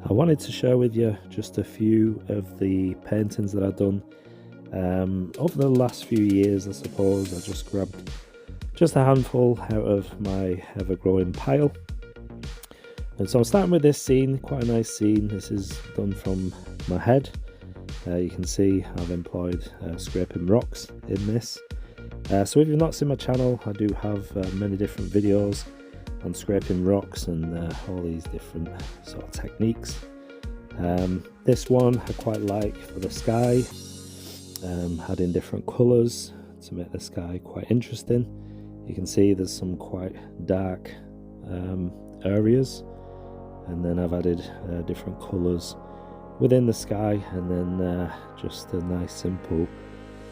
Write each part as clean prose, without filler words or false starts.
I wanted to share with you just a few of the paintings that I've done over the last few years. I suppose I just grabbed just a handful out of my ever-growing pile. And so I'm starting with this scene, quite a nice scene. This is done from my head. You can see I've employed scraping rocks in this. So if you've not seen my channel, I do have many different videos on scraping rocks and all these different sort of techniques. This one I quite like for the sky, adding different colours to make the sky quite interesting. You can see there's some quite dark areas, and then I've added different colours within the sky, and then just a nice simple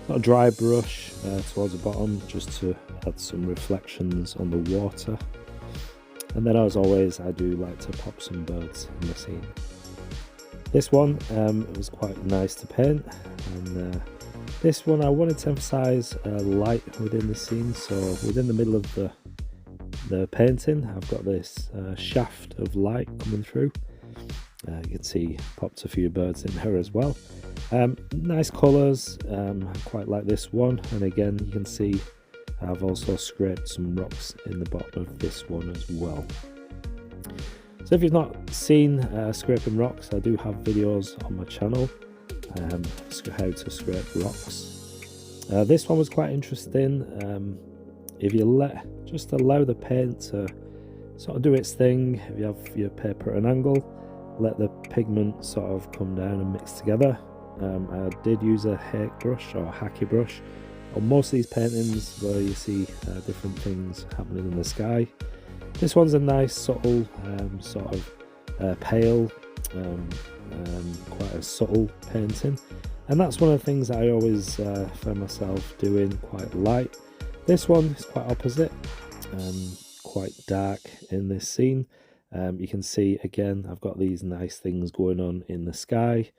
sort of dry brush towards the bottom just to add some reflections on the water. And then as always, I do like to pop some birds in the scene. This one it was quite nice to paint, and this one I wanted to emphasise light within the scene. So within the middle of the painting, I've got this shaft of light coming through. You can see popped a few birds in there as well. Nice colours, I quite like this one, and again you can see I've also scraped some rocks in the bottom of this one as well. So if you've not seen scraping rocks, I do have videos on my channel, how to scrape rocks. This one was quite interesting. If you just allow the paint to sort of do its thing, if you have your paper at an angle, let the pigment sort of come down and mix together. I did use a hake brush or a hacky brush on most of these paintings where you see different things happening in the sky. This one's a nice subtle sort of pale, quite a subtle painting, and that's one of the things that I always find myself doing quite light. This one is quite opposite, quite dark in this scene. You can see again I've got these nice things going on in the sky.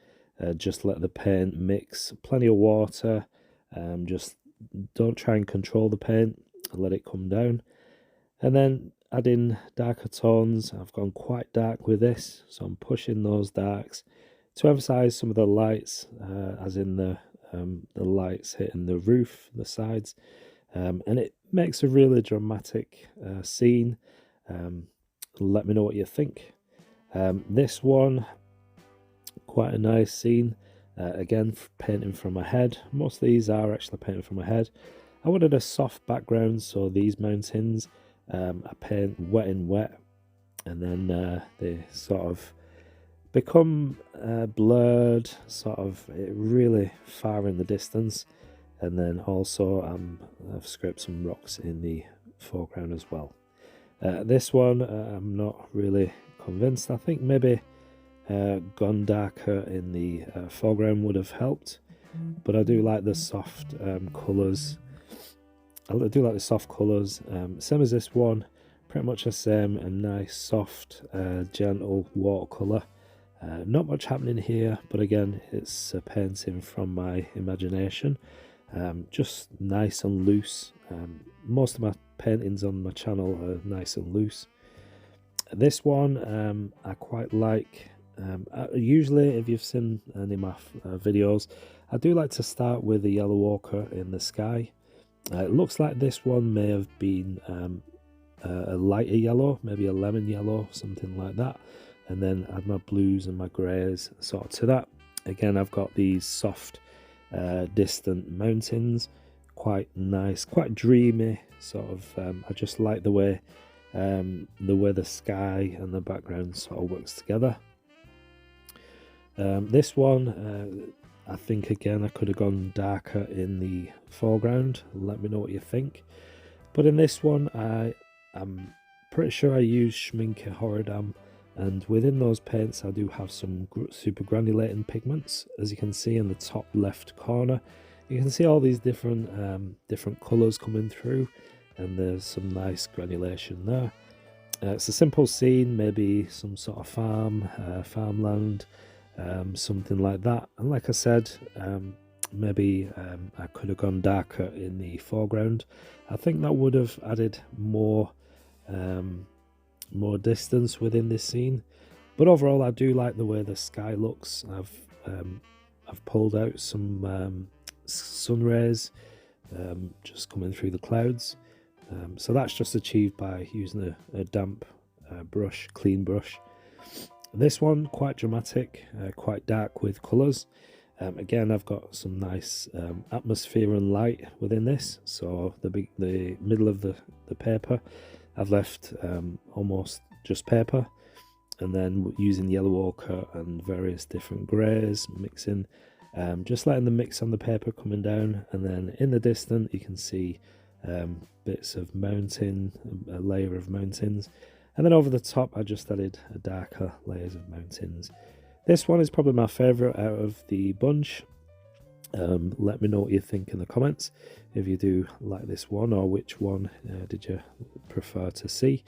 Just let the paint mix, plenty of water, just don't try and control the paint, let it come down. And then add in darker tones. I've gone quite dark with this, so I'm pushing those darks to emphasize some of the lights, as in the lights hitting the roof, the sides, and it makes a really dramatic scene. Let me know what you think. This one, quite a nice scene. Again, painting from my head. Most of these are actually painted from my head. I wanted a soft background, so these mountains I paint wet in wet, and then they sort of become blurred, sort of really far in the distance. And then also I've scraped some rocks in the foreground as well. This one I'm not really convinced. I think maybe gone darker in the foreground would have helped, but I do like the soft colours. I do like the soft colours, same as this one, pretty much the same, a nice soft gentle watercolour. Not much happening here, but again it's a painting from my imagination, just nice and loose. Most of my paintings on my channel are nice and loose. This one I quite like. Usually if you've seen any of my videos, I do like to start with a yellow ochre in the sky. It looks like this one may have been a lighter yellow, maybe a lemon yellow, something like that, and then add my blues and my greys sort of to that. Again, I've got these soft distant mountains, quite nice, quite dreamy sort of. I just like the way the sky and the background sort of works together. This one, I think again I could have gone darker in the foreground. Let me know what you think. But in this one, I'm pretty sure I used Schmincke Horadam, and within those paints I do have some super granulating pigments. As you can see in the top left corner, you can see all these different colours coming through, and there's some nice granulation there. It's a simple scene, maybe some sort of farmland, something like that. And like I said, maybe I could have gone darker in the foreground. I think that would have added more distance within this scene. But overall, I do like the way the sky looks. I've pulled out some sun rays just coming through the clouds. So that's just achieved by using a damp brush, clean brush. This one, quite dramatic, quite dark with colours. Again, I've got some nice atmosphere and light within this. So the middle of the paper, I've left almost just paper, and then using yellow ochre and various different greys, mixing, just letting the mix on the paper coming down, and then in the distance you can see bits of mountain, a layer of mountains, and then over the top I just added a darker layers of mountains. This one is probably my favourite out of the bunch. Let me know what you think in the comments, if you do like this one, or which one did you prefer to see.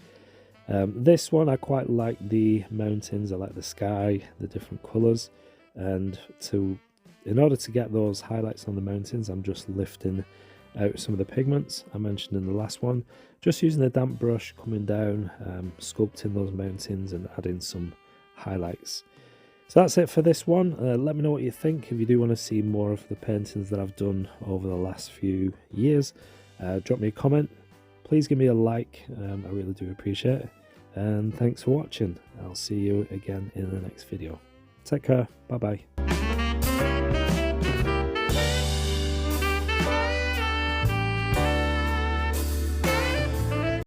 This one, I quite like the mountains, I like the sky, the different colours, and in order to get those highlights on the mountains, I'm just lifting out some of the pigments I mentioned in the last one, just using a damp brush, coming down, sculpting those mountains and adding some highlights. So that's it for this one. Let me know what you think. If you do want to see more of the paintings that I've done over the last few years, drop me a comment. Please give me a like, I really do appreciate it. And thanks for watching. I'll see you again in the next video. Take care, bye bye.